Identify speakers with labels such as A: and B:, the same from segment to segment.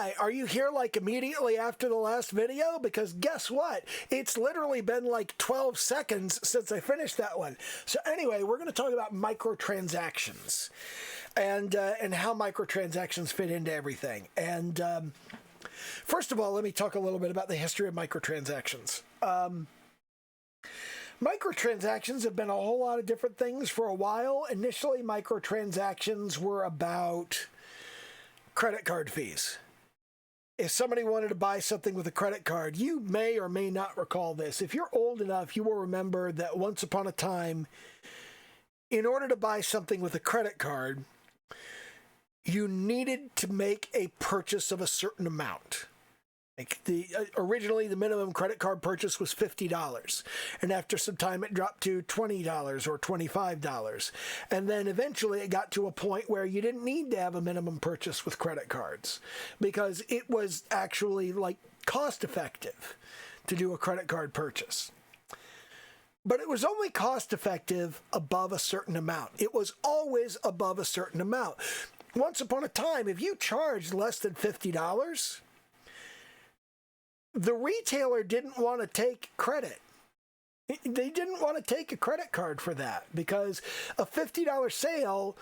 A: Hi, are you here like immediately after the last video? Because guess what? It's literally been like 12 seconds since I finished that one. So anyway, we're going to talk about microtransactions and how microtransactions fit into everything. And first of all, let me talk a little bit about the history of microtransactions. Microtransactions have been a whole lot of different things for a while. Initially, microtransactions were about credit card fees. If somebody wanted to buy something with a credit card, you may or may not recall this. If you're old enough, you will remember that once upon a time, in order to buy something with a credit card, you needed to make a purchase of a certain amount. Like originally, the minimum credit card purchase was $50, and after some time, it dropped to $20 or $25, and then eventually it got to a point where you didn't need to have a minimum purchase with credit cards because it was actually like cost effective to do a credit card purchase. But it was only cost effective above a certain amount. It was always above a certain amount. Once upon a time, if you charged less than $50, the retailer didn't want to take credit. They didn't want to take a credit card for that because a $50 sale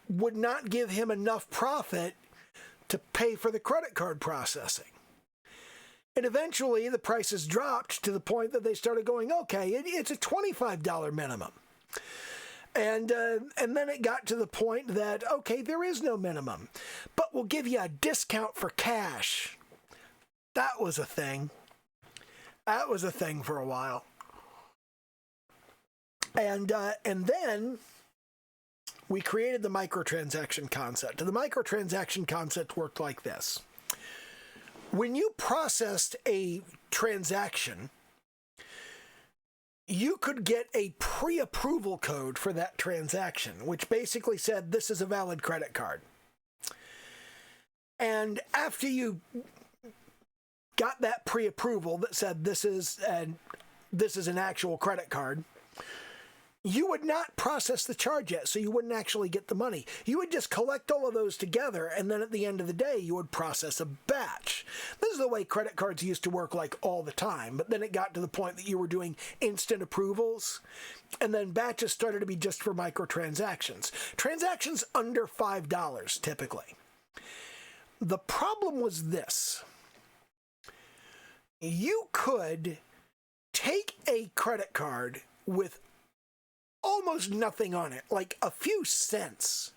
A: would not give him enough profit to pay for the credit card processing. And eventually the prices dropped to the point that they started going, okay, it's a $25 minimum. And then it got to the point that, okay, there is no minimum, but we'll give you a discount for cash. That was a thing. That was a thing for a while. And then we created the microtransaction concept. And the microtransaction concept worked like this. When you processed a transaction, you could get a pre-approval code for that transaction, which basically said this is a valid credit card. And after you got that pre-approval that said this is an actual credit card, you would not process the charge yet, so you wouldn't actually get the money. You would just collect all of those together, and then at the end of the day, you would process a batch. This is the way credit cards used to work like all the time, but then it got to the point that you were doing instant approvals, and then batches started to be just for microtransactions. Transactions under $5, typically. The problem was this. You could take a credit card with almost nothing on it, like a few cents.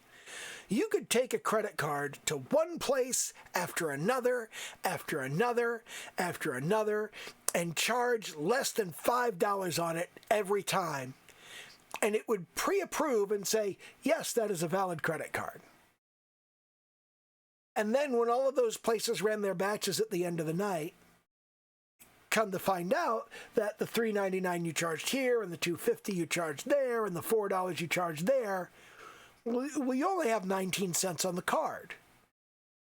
A: You could take a credit card to one place after another, after another, after another, and charge less than $5 on it every time. And it would pre-approve and say, yes, that is a valid credit card. And then when all of those places ran their batches at the end of the night, come to find out that the $3.99 you charged here and the $2.50 you charged there and the $4 you charged there, well, you only have 19 cents on the card.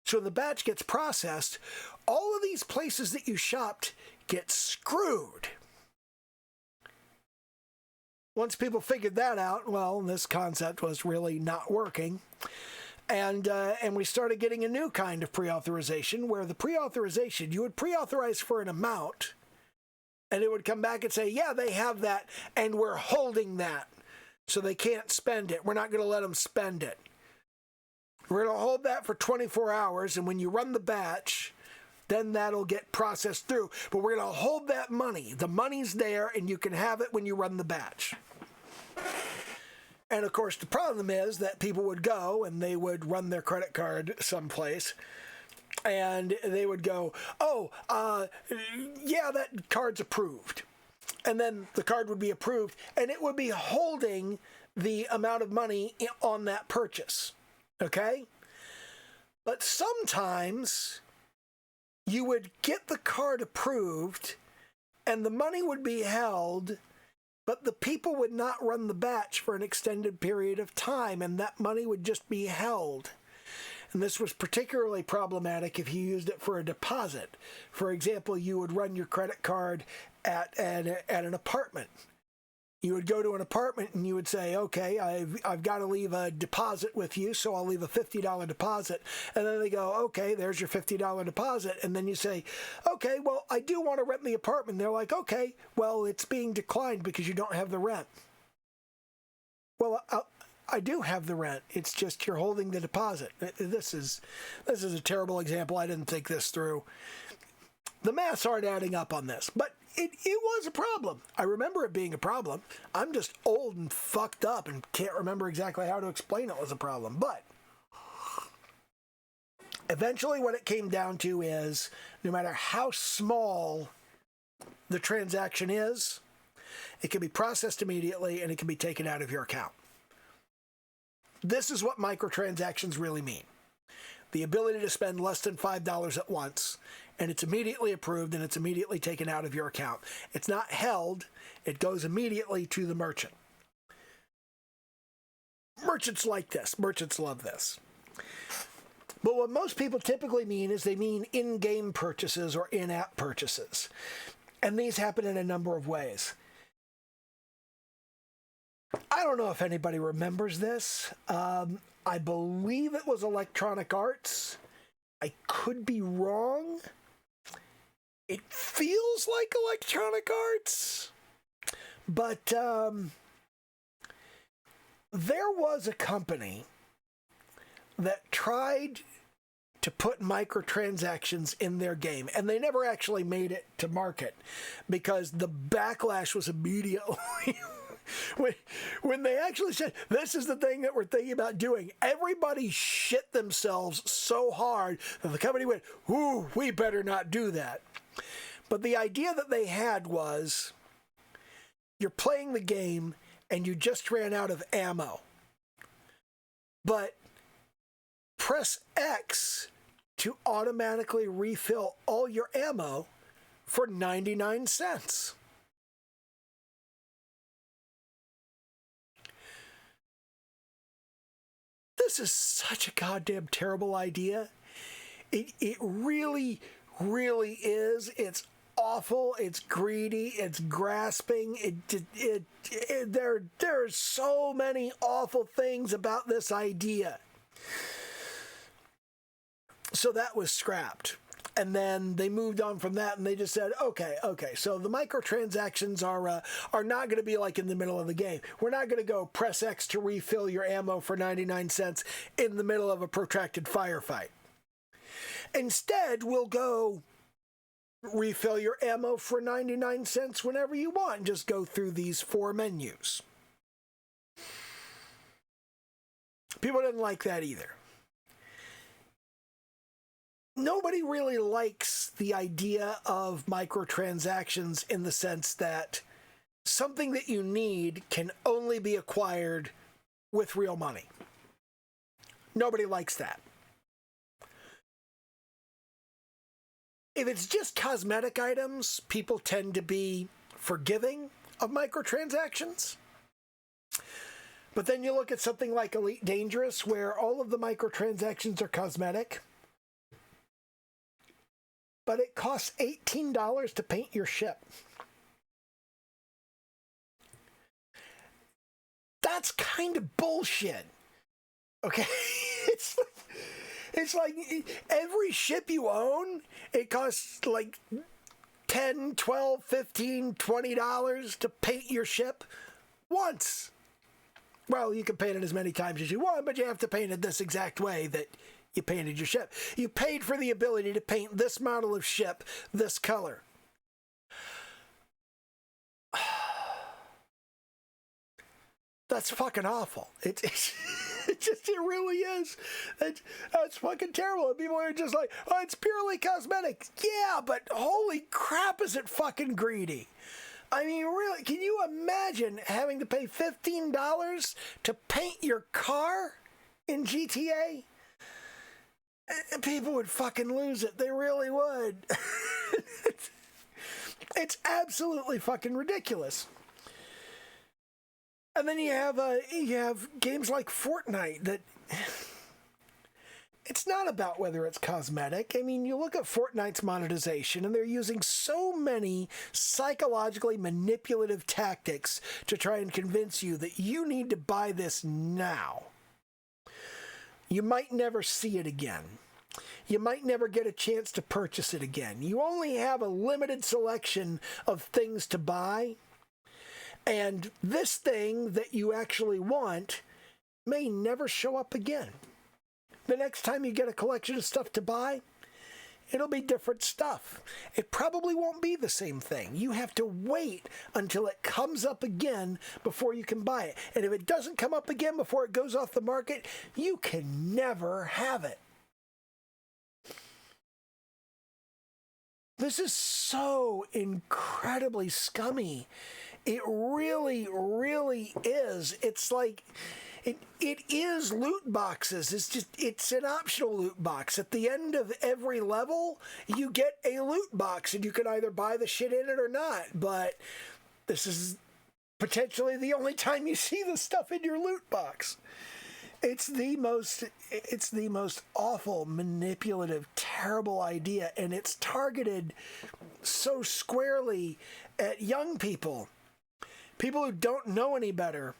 A: So when the batch gets processed, all of these places that you shopped get screwed. Once people figured that out, well, this concept was really not working. And we started getting a new kind of pre-authorization where the pre-authorization, you would pre-authorize for an amount and it would come back and say, yeah, they have that and we're holding that so they can't spend it. We're not going to let them spend it. We're going to hold that for 24 hours and when you run the batch, then that'll get processed through. But we're going to hold that money. The money's there and you can have it when you run the batch. And of course, the problem is that people would go and they would run their credit card someplace and they would go, oh, yeah, that card's approved. And then the card would be approved and it would be holding the amount of money on that purchase. Okay? But sometimes you would get the card approved and the money would be held, but the people would not run the batch for an extended period of time, and that money would just be held. And this was particularly problematic if you used it for a deposit. For example, you would run your credit card at an apartment, You would go to an apartment and you would say, okay, I've got to leave a deposit with you, so I'll leave a $50 deposit. And then they go, okay, there's your $50 deposit. And then you say, okay, well, I do want to rent the apartment. And they're like, okay, well, it's being declined because you don't have the rent. Well, I do have the rent. It's just you're holding the deposit. This is a terrible example. I didn't think this through. The maths aren't adding up on this, but it was a problem. I remember it being a problem. I'm just old and fucked up and can't remember exactly how to explain it was a problem. But eventually what it came down to is no matter how small the transaction is, it can be processed immediately and it can be taken out of your account. This is what microtransactions really mean. The ability to spend less than $5 at once, and it's immediately approved and it's immediately taken out of your account. It's not held, it goes immediately to the merchant. Merchants like this. Merchants love this. But what most people typically mean is they mean in-game purchases or in-app purchases. And these happen in a number of ways. I don't know if anybody remembers this. I believe it was Electronic Arts. I could be wrong. It feels like Electronic Arts. But there was a company that tried to put microtransactions in their game, and they never actually made it to market because the backlash was immediately... When they actually said, this is the thing that we're thinking about doing, everybody shit themselves so hard that the company went, ooh, we better not do that. But the idea that they had was, you're playing the game and you just ran out of ammo. But press X to automatically refill all your ammo for 99 cents. This is such a goddamn terrible idea. It really, really is. It's awful. It's greedy. It's grasping. There's so many awful things about this idea. So that was scrapped. And then they moved on from that and they just said, okay, so the microtransactions are not going to be like in the middle of the game. We're not going to go press X to refill your ammo for 99 cents in the middle of a protracted firefight. Instead, we'll go refill your ammo for 99 cents whenever you want and just go through these 4 menus. People didn't like that either. Nobody really likes the idea of microtransactions in the sense that something that you need can only be acquired with real money. Nobody likes that. If it's just cosmetic items, people tend to be forgiving of microtransactions. But then you look at something like Elite Dangerous, where all of the microtransactions are cosmetic. But it costs $18 to paint your ship. That's kind of bullshit. Okay? It's like every ship you own, it costs like $10, $12, $15, $20 to paint your ship once. Well, you can paint it as many times as you want, but you have to paint it this exact way that you painted your ship. You paid for the ability to paint this model of ship this color. That's fucking awful. It really is. That's fucking terrible. And people are just like, oh, it's purely cosmetic. Yeah, but holy crap, is it fucking greedy. I mean, really, can you imagine having to pay $15 to paint your car in GTA? People would fucking lose it. They really would. It's absolutely fucking ridiculous. And then you have games like Fortnite that It's not about whether it's cosmetic. I mean, you look at Fortnite's monetization, and they're using so many psychologically manipulative tactics to try and convince you that you need to buy this now. You might never see it again. You might never get a chance to purchase it again. You only have a limited selection of things to buy, and this thing that you actually want may never show up again. The next time you get a collection of stuff to buy, it'll be different stuff. It probably won't be the same thing. You have to wait until it comes up again before you can buy it. And if it doesn't come up again before it goes off the market, you can never have it. This is so incredibly scummy. It really, really is. It's like... It is loot boxes. It's an optional loot box. At the end of every level, you get a loot box, and you can either buy the shit in it or not. But this is potentially the only time you see the stuff in your loot box. It's the most awful, manipulative, terrible idea, and it's targeted so squarely at young people who don't know any better,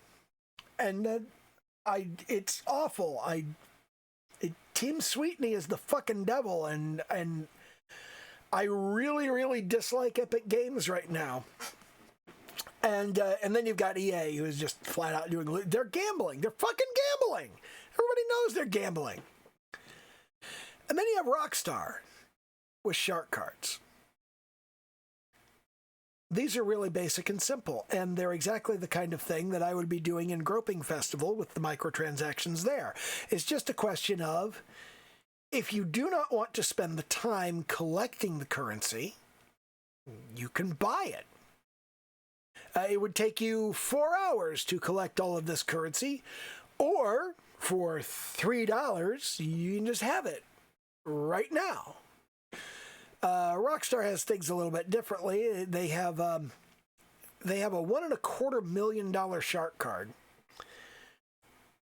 A: and it's awful. Team Sweetney is the fucking devil, and I really, really dislike Epic Games right now. And then you've got EA, who is just flat out doing... They're gambling. They're fucking gambling. Everybody knows they're gambling. And then you have Rockstar with shark cards. These are really basic and simple, and they're exactly the kind of thing that I would be doing in Groping Festival with the microtransactions there. It's just a question of, if you do not want to spend the time collecting the currency, you can buy it. It would take you 4 hours to collect all of this currency, or for $3, you can just have it right now. Rockstar has things a little bit differently. They have a $1.25 million shark card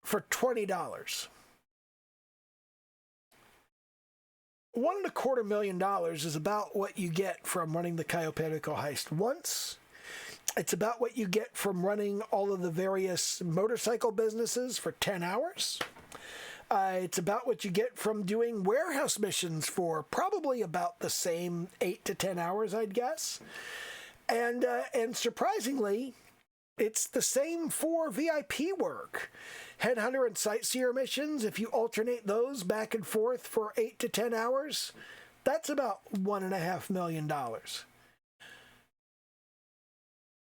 A: for $20. $1.25 million is about what you get from running the Cayo Perico heist once. It's about what you get from running all of the various motorcycle businesses for 10 hours. It's about what you get from doing warehouse missions for probably about the same 8 to 10 hours, I'd guess. And surprisingly, it's the same for VIP work. Headhunter and Sightseer missions, if you alternate those back and forth for 8 to 10 hours, that's about $1.5 million.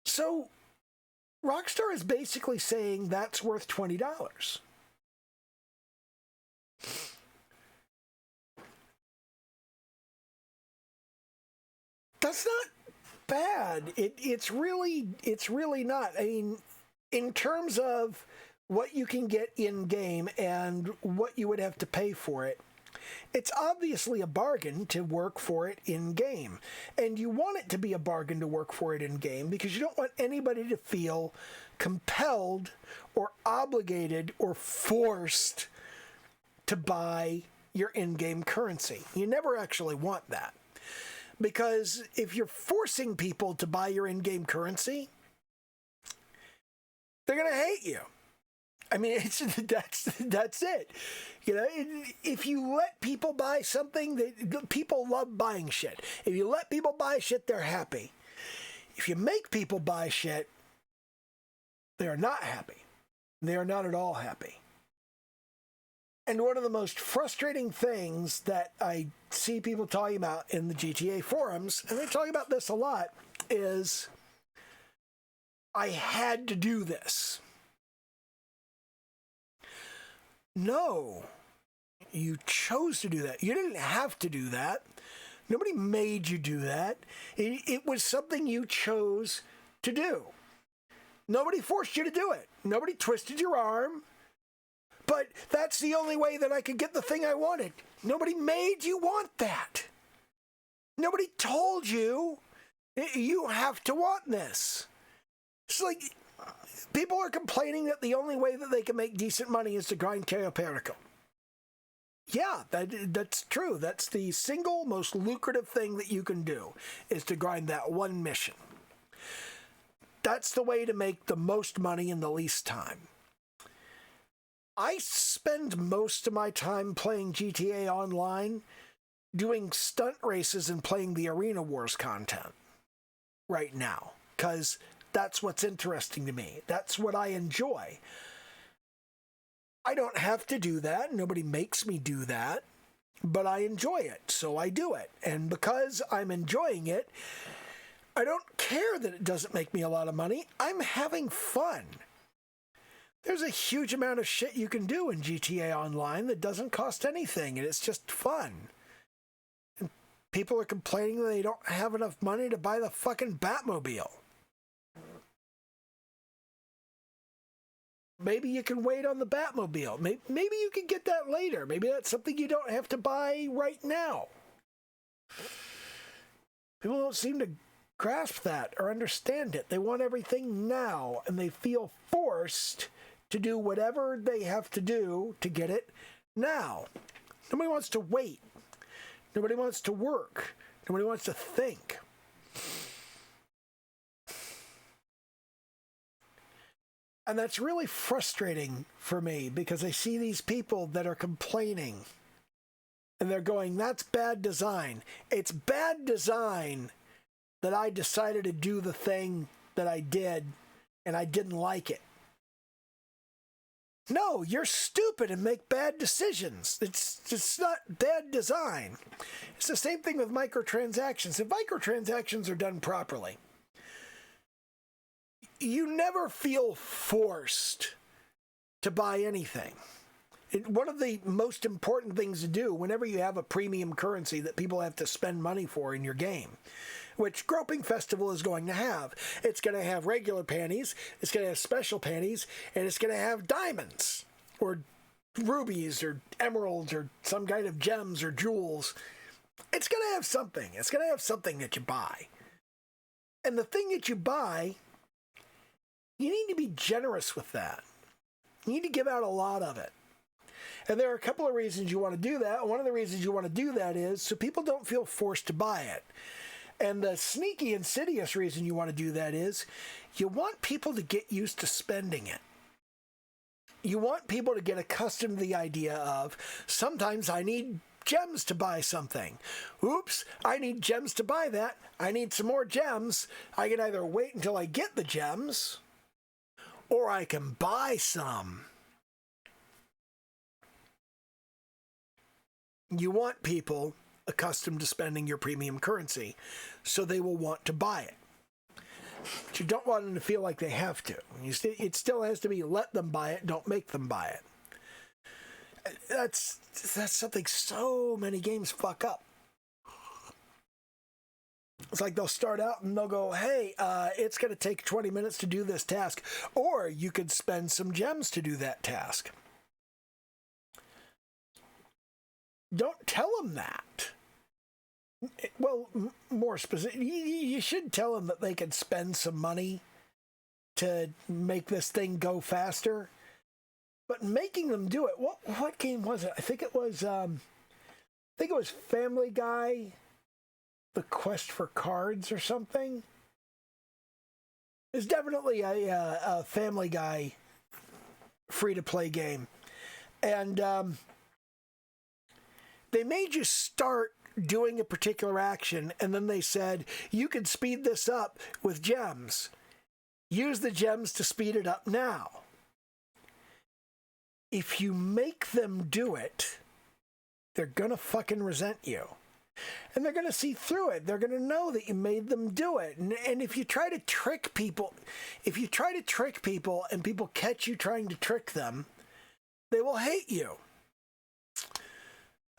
A: So, Rockstar is basically saying that's worth $20. That's not bad. It's really not. I mean, in terms of what you can get in-game and what you would have to pay for it, it's obviously a bargain to work for it in-game. And you want it to be a bargain to work for it in-game because you don't want anybody to feel compelled or obligated or forced to buy your in-game currency. You never actually want that. Because if you're forcing people to buy your in-game currency, they're going to hate you. I mean, that's it. You know, if you let people buy something, people love buying shit. If you let people buy shit, they're happy. If you make people buy shit, they are not happy. They are not at all happy. And one of the most frustrating things that I see people talking about in the GTA forums, and they talk about this a lot, is I had to do this. No, you chose to do that. You didn't have to do that. Nobody made you do that. It was something you chose to do. Nobody forced you to do it. Nobody twisted your arm. But that's the only way that I could get the thing I wanted. Nobody made you want that. Nobody told you you have to want this. It's like people are complaining that the only way that they can make decent money is to grind Cayo Perico. Yeah, that's true. That's the single most lucrative thing that you can do, is to grind that one mission. That's the way to make the most money in the least time. I spend most of my time playing GTA Online doing stunt races and playing the Arena Wars content right now, because that's what's interesting to me. That's what I enjoy. I don't have to do that. Nobody makes me do that, but I enjoy it, so I do it. And because I'm enjoying it, I don't care that it doesn't make me a lot of money. I'm having fun. There's a huge amount of shit you can do in GTA Online that doesn't cost anything, and it's just fun. And people are complaining that they don't have enough money to buy the fucking Batmobile. Maybe you can wait on the Batmobile. Maybe you can get that later. Maybe that's something you don't have to buy right now. People don't seem to grasp that or understand it. They want everything now, and they feel forced to do whatever they have to do to get it now. Nobody wants to wait. Nobody wants to work. Nobody wants to think. And that's really frustrating for me, because I see these people that are complaining and they're going, that's bad design. It's bad design that I decided to do the thing that I did and I didn't like it. No, you're stupid and make bad decisions. It's not bad design. It's the same thing with microtransactions. If microtransactions are done properly, you never feel forced to buy anything. One of the most important things to do whenever you have a premium currency that people have to spend money for in your game, which Groping Festival is going to have. It's going to have regular panties, it's going to have special panties, and it's going to have diamonds, or rubies, or emeralds, or some kind of gems, or jewels. It's going to have something. It's going to have something that you buy. And the thing that you buy, you need to be generous with that. You need to give out a lot of it. And there are a couple of reasons you want to do that. One of the reasons you want to do that is so people don't feel forced to buy it. And the sneaky, insidious reason you want to do that is you want people to get used to spending it. You want people to get accustomed to the idea of, sometimes I need gems to buy something. Oops, I need gems to buy that. I need some more gems. I can either wait until I get the gems, or I can buy some. You want people accustomed to spending your premium currency, so they will want to buy it. But you don't want them to feel like they have to. It still has to be let them buy it, don't make them buy it. That's something so many games fuck up. It's like they'll start out and they'll go, hey, it's going to take 20 minutes to do this task, or you could spend some gems to do that task. Don't tell them that. Well, more specific, you should tell them that they can spend some money to make this thing go faster. But making them do it, what game was it? I think it was Family Guy, The Quest for Cards or something. It's definitely a Family Guy free-to-play game. And they made you start doing a particular action, and then they said, you can speed this up with gems. Use the gems to speed it up now. If you make them do it, they're gonna fucking resent you. And they're gonna see through it. They're gonna know that you made them do it. And if you try to trick people, and people catch you trying to trick them, they will hate you.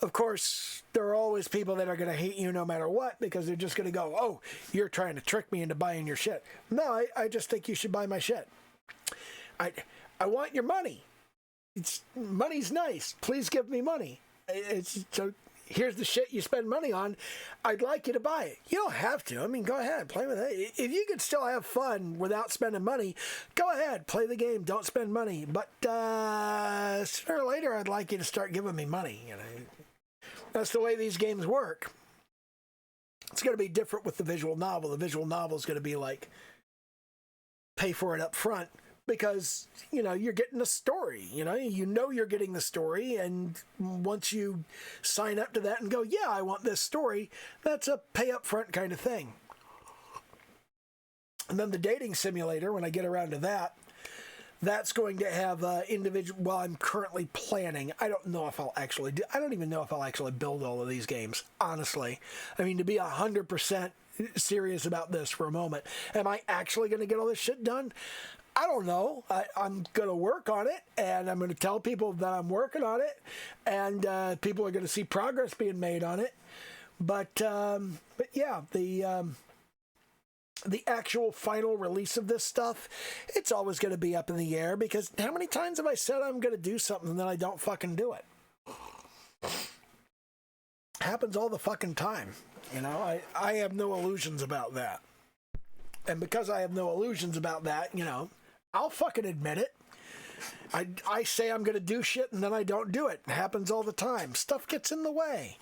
A: Of course, there are always people that are going to hate you no matter what, because they're just going to go, oh, you're trying to trick me into buying your shit. No, I just think you should buy my shit. I want your money. Money's nice. Please give me money. So here's the shit you spend money on. I'd like you to buy it. You don't have to. I mean, go ahead, play with it. If you could still have fun without spending money, go ahead, play the game. Don't spend money. But sooner or later, I'd like you to start giving me money. You know, That's the way these games work. It's going to be different with the visual novel. The visual novel is going to be like, pay for it up front because, you're getting a story. You're getting the story, and once you sign up to that and go, yeah, I want this story, that's a pay up front kind of thing. And then the dating simulator, when I get around to that, that's going to have individual. Well, I'm currently planning. I don't know if I'll actually do. I don't even know if I'll actually build all of these games. Honestly, I mean, to be 100% serious about this for a moment, am I actually going to get all this shit done? I don't know. I'm going to work on it, and I'm going to tell people that I'm working on it, and people are going to see progress being made on it. But yeah, the actual final release of this stuff, it's always going to be up in the air, because how many times have I said I'm going to do something and then I don't fucking do it? Happens all the fucking time. I have no illusions about that. And because I have no illusions about that, I'll fucking admit it. I say I'm going to do shit and then I don't do it. It happens all the time. Stuff gets in the way.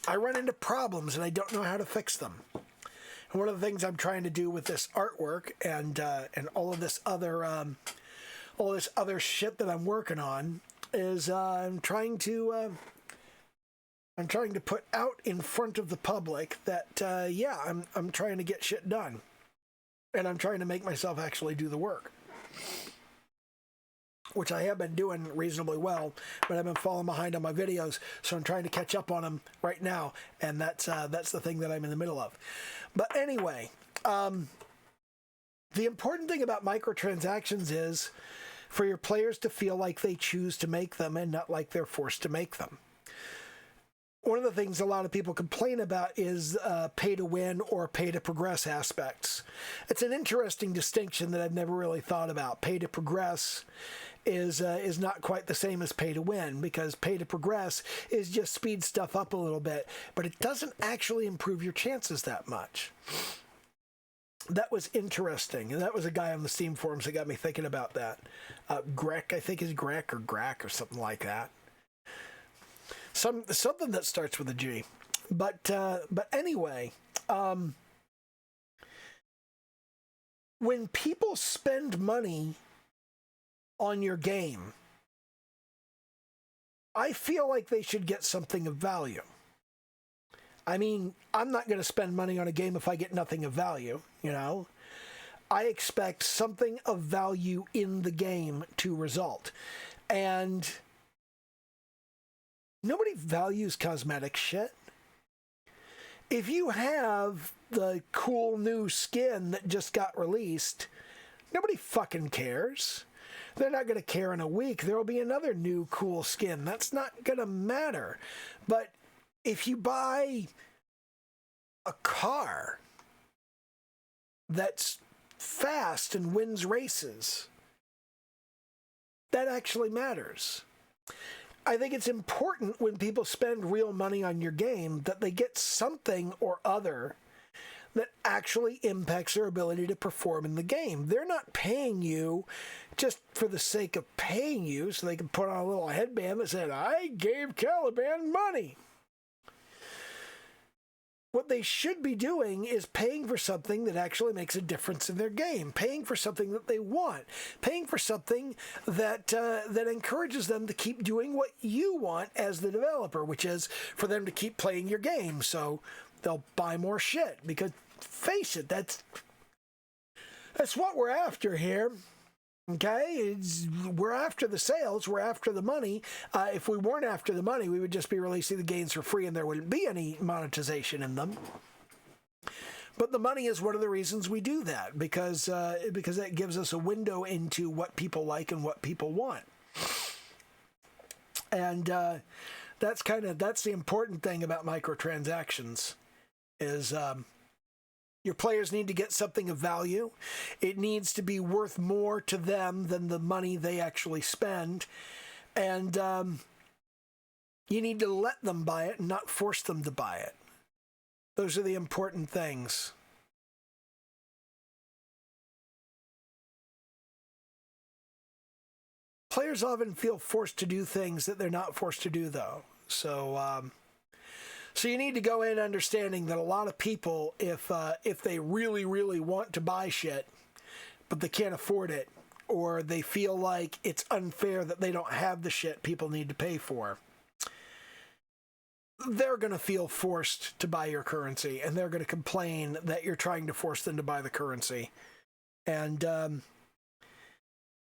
A: I run into problems and I don't know how to fix them. And one of the things I'm trying to do with this artwork and all of this other shit that I'm working on is I'm trying to put out in front of the public that I'm trying to get shit done, and I'm trying to make myself actually do the work, which I have been doing reasonably well, but I've been falling behind on my videos, so I'm trying to catch up on them right now, and that's the thing that I'm in the middle of. But anyway, the important thing about microtransactions is for your players to feel like they choose to make them and not like they're forced to make them. One of the things a lot of people complain about is pay to win or pay to progress aspects. It's an interesting distinction that I've never really thought about. Pay to progress is not quite the same as pay to win, because pay to progress is just speed stuff up a little bit, but it doesn't actually improve your chances that much. That was interesting, and that was a guy on the Steam forums that got me thinking about that. Grek, I think, is Grek or Grack or something like that. Something that starts with a G. But anyway, when people spend money on your game, I feel like they should get something of value. I mean, I'm not going to spend money on a game if I get nothing of value, I expect something of value in the game to result. And nobody values cosmetic shit. If you have the cool new skin that just got released, nobody fucking cares. They're not going to care in a week. There will be another new cool skin. That's not going to matter. But if you buy a car that's fast and wins races, that actually matters. I think it's important when people spend real money on your game that they get something or other that actually impacts their ability to perform in the game. They're not paying you just for the sake of paying you so they can put on a little headband that said, I gave Caliban money. What they should be doing is paying for something that actually makes a difference in their game, paying for something that they want, paying for something that encourages them to keep doing what you want as the developer, which is for them to keep playing your game. So they'll buy more shit, because face it, that's what we're after here. Okay, we're after the sales, we're after the money. If we weren't after the money, we would just be releasing the games for free and there wouldn't be any monetization in them. But the money is one of the reasons we do that, because that gives us a window into what people like and what people want. And that's the important thing about microtransactions is your players need to get something of value. It needs to be worth more to them than the money they actually spend. And you need to let them buy it and not force them to buy it. Those are the important things. Players often feel forced to do things that they're not forced to do, though. So So you need to go in understanding that a lot of people, if they really, really want to buy shit, but they can't afford it, or they feel like it's unfair that they don't have the shit people need to pay for, they're going to feel forced to buy your currency, and they're going to complain that you're trying to force them to buy the currency. And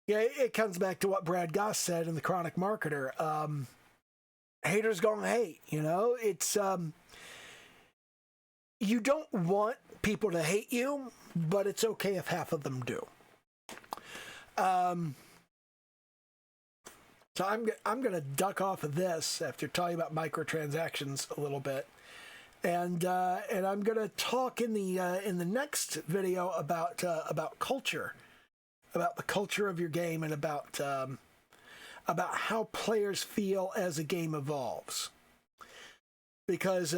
A: yeah, it comes back to what Brad Goss said in The Chronic Marketer. Haters gonna hate, you know? It's, you don't want people to hate you, but it's okay if half of them do. So I'm going to duck off of this after talking about microtransactions a little bit, and I'm going to talk in the next video about culture, about the culture of your game, and about how players feel as a game evolves. Because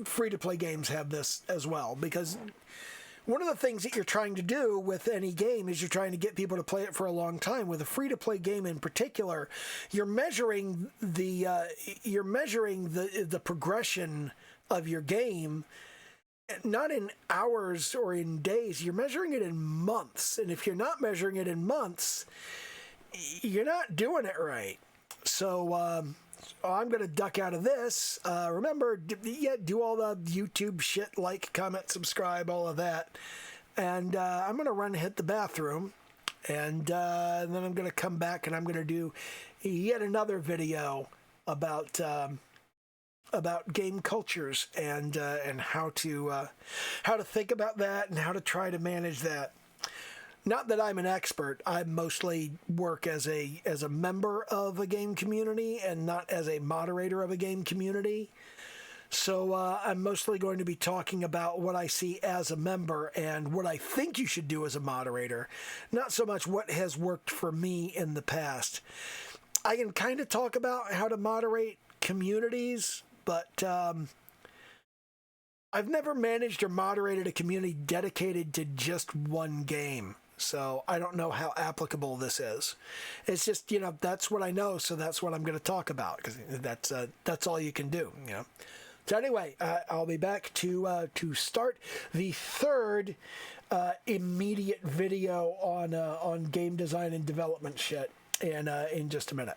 A: free-to-play games have this as well. Because one of the things that you're trying to do with any game is you're trying to get people to play it for a long time. With a free-to-play game in particular, you're measuring the progression of your game, not in hours or in days. You're measuring it in months. And if you're not measuring it in months, you're not doing it right. So I'm going to duck out of this. Remember, do all the YouTube shit, like, comment, subscribe, all of that. And I'm going to run and hit the bathroom. And then I'm going to come back and I'm going to do yet another video about game cultures and how to think about that and how to try to manage that. Not that I'm an expert. I mostly work as a member of a game community and not as a moderator of a game community. So I'm mostly going to be talking about what I see as a member and what I think you should do as a moderator, not so much what has worked for me in the past. I can kind of talk about how to moderate communities, but I've never managed or moderated a community dedicated to just one game. So I don't know how applicable this is. It's just, you know, that's what I know, so that's what I'm going to talk about, because that's all you can do, you know. So anyway, I'll be back to start the third immediate video on game design and development shit in just a minute.